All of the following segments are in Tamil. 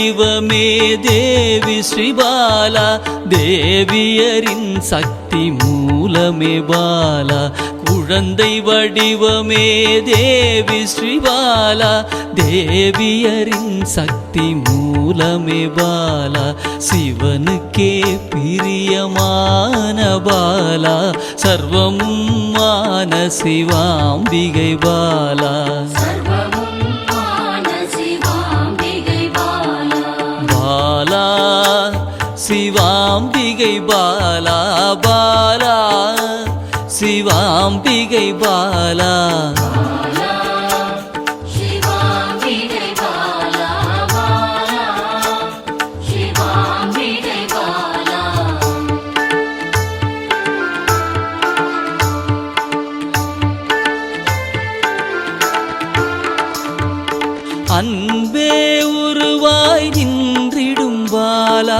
வடிவமே தேவி ஸ்ரீபாலா, தேவியரின் சக்தி மூலமே பாலா. குழந்தை வடிவமே தேவி ஸ்ரீபாலா, தேவியரின் சக்தி மூலமே பாலா. சிவனுக்கே பிரியமான பாலா, சர்வமும் மான சிவாம்பிகை பாலா. பாலா சிவாம்பிகை பாலா, பாலா சிவாம்பிகை பாலா. அன்பே உருவாய் நின்றிடும் பாலா,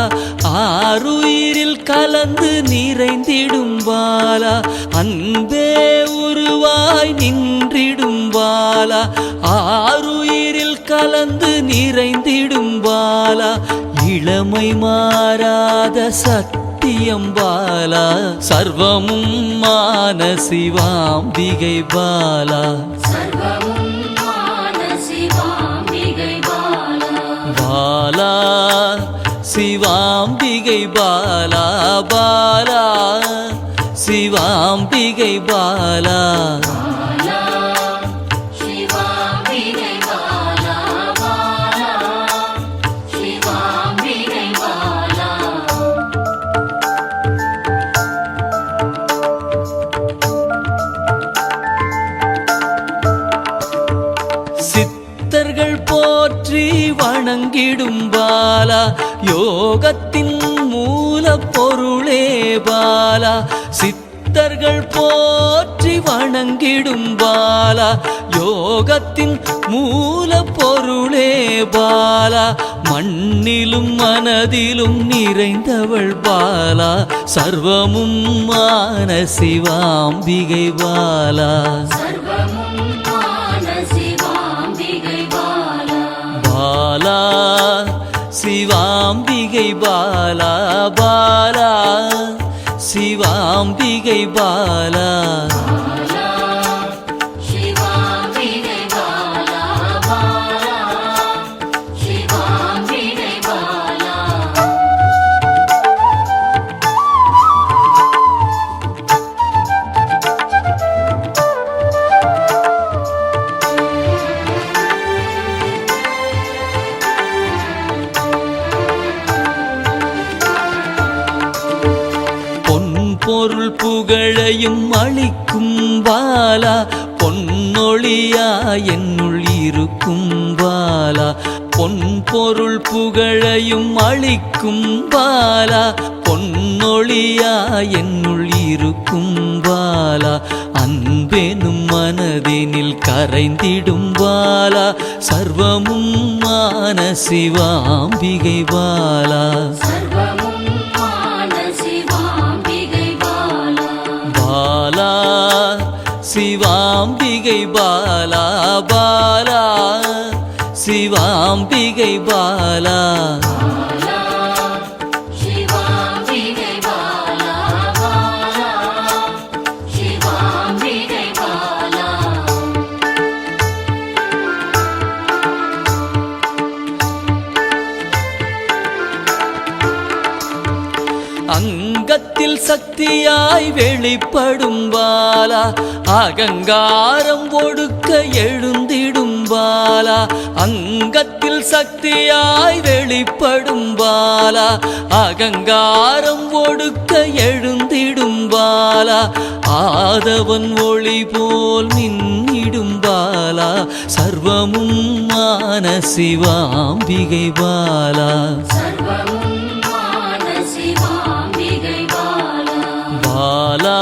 ஆருயிரில் கலந்து நிறைந்திடும் பாலா. அன்பே உருவாய் நின்றிடும் பாலா, ஆருயிரில் கலந்து நிறைந்திடும் பாலா. இளமை மாறாத சத்தியம் பாலா, சர்வமும் மான சிவாம்பிகை பாலா. பாலா சிவாம்பிகை பாலா, பாலா சிவாம்பிகை பாலா. சித்தர்கள் போற்றி வணங்கிடும் பாலா, யோகத்தின் மூல பொருளே பாலா. சித்தர்கள் போற்றி வணங்கிடும் பாலா, யோகத்தின் மூல பொருளே பாலா. மண்ணிலும் மனதிலும் நிறைந்தவள் பாலா, சர்வமும் மான சிவாம்பிகை பாலா. பாலா சிவாம்பிகை பாலா, பாலா சிவாம்பிகை பாலா. பொருள் புகழையும் அளிக்கும் பாலா, பொன்னொழியா என்னுள் இருக்கும் பாலா. பொன் பொருள் புகழையும் அளிக்கும் பாலா, பொன்னொழியா என்னுள் இருக்கும் பாலா. அன்பெனும் மனதினில் கரைந்திடும் பாலா, சர்வமும் மான சிவாம்பிகை பாலா. பாலா சிவாம்பிகை பாலா, பாலா சிவாம்பிகை பாலா. அங்கத்தில் சக்தியாய் வெளிப்படும் பாலா, அகங்காரம் ஒடுக்க எழுந்திடும் பாலா. அங்கத்தில் சக்தியாய் வெளிப்படும் பாலா, அகங்காரம் ஒடுக்க எழுந்திடும் பாலா. ஆதவன் ஒளி போல் மின்னிடும் பாலா, சர்வமும் மான சிவாம்பிகை பாலா. பாலா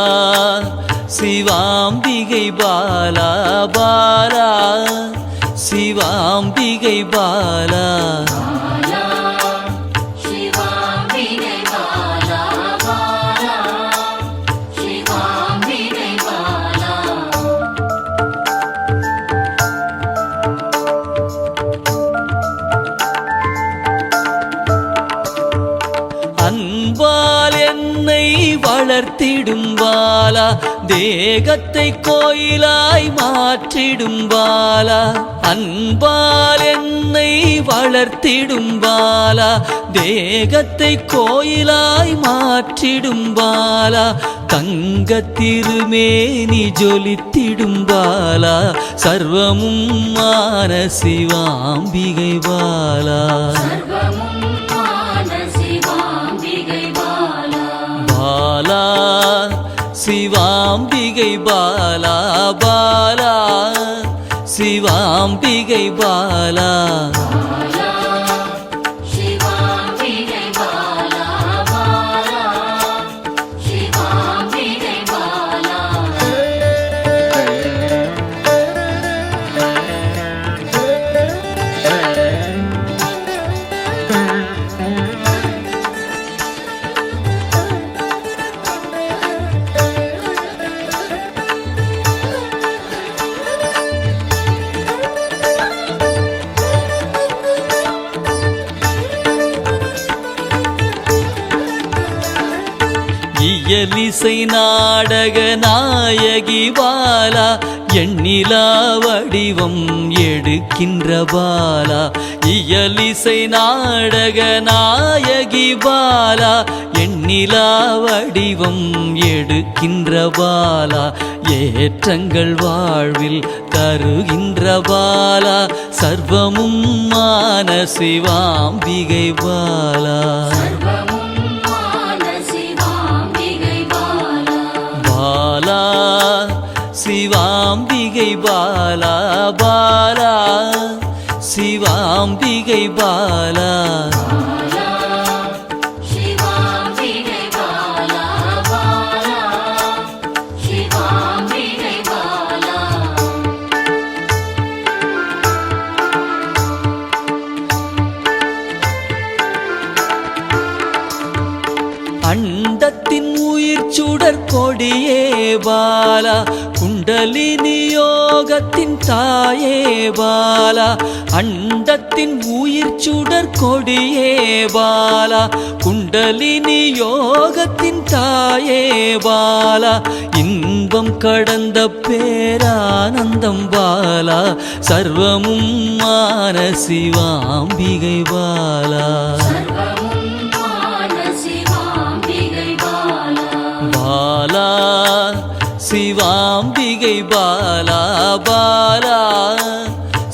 சிவாம்பிகை பாலா, பாலா சிவாம்பிகை பாலா. வளர்த்திடும் பாலா தேகத்தை கோயிலாய் மாற்றிடும் பாலா அன்பால் என்னை வளர்த்திடும் பாலா தேகத்தை கோயிலாய் மாற்றிடும் பாலா தங்க திருமேனி ஜொலித்திடும் பாலா சர்வமும் மான சிவாம்பிகை பாலா பாலா சிவாம்பிகை பாலா பாலா சிவாம்பிகை பாலா இயலிசை நாடக நாயகி பாலா எண்ணிலா வடிவம் எடுக்கின்ற பாலா இயலிசை நாடக நாயகி பாலா எண்ணிலா வடிவம் எடுக்கின்ற பாலா ஏற்றங்கள் வாழ்வில் தருகின்ற பாலா சர்வமும் மான சிவாம்பிகை பாலா பாலா சிவாம்பிகை பாலா பாலா சிவாம்பிகை பாலா அண்டத்தின் உயிர் சுடர் கொடியே பாலா குண்டலினி யோகத்தின் தாயே பாலா அண்டத்தின் உயிர் சுடர் கொடியே பாலா குண்டலினி யோகத்தின் தாயே பாலா இன்பம் கடந்த பேரானந்தம் பாலா சர்வமும் மான சிவாம்பிகை பாலா பாலா சிவாம்பிகை பாலா பாலா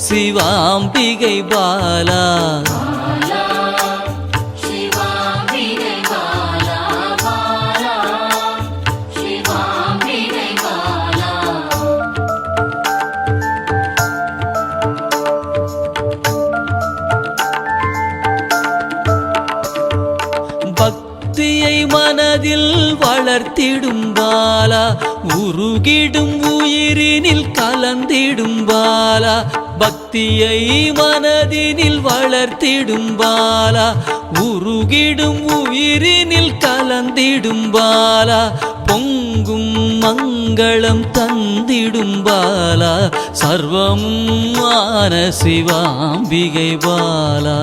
சிவாம்பிகை பாலா பக்தியை மனதில் வளர்த்திடும் பாலா உருகிடும் உயிரினில் கலந்திடும் பாலா பக்தியை மனதினில் வளர்த்திடும் பாலா உருகிடும் உயிரினில் கலந்திடும் பாலா பொங்கும் மங்களம் தந்திடும் பாலா சர்வமும் மான சிவாம்பிகை பாலா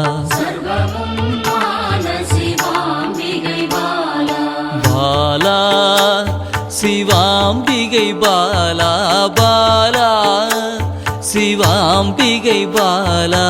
பாலா சிவாம்பிகை பாலா பாலா சிவாம்பிகை பாலா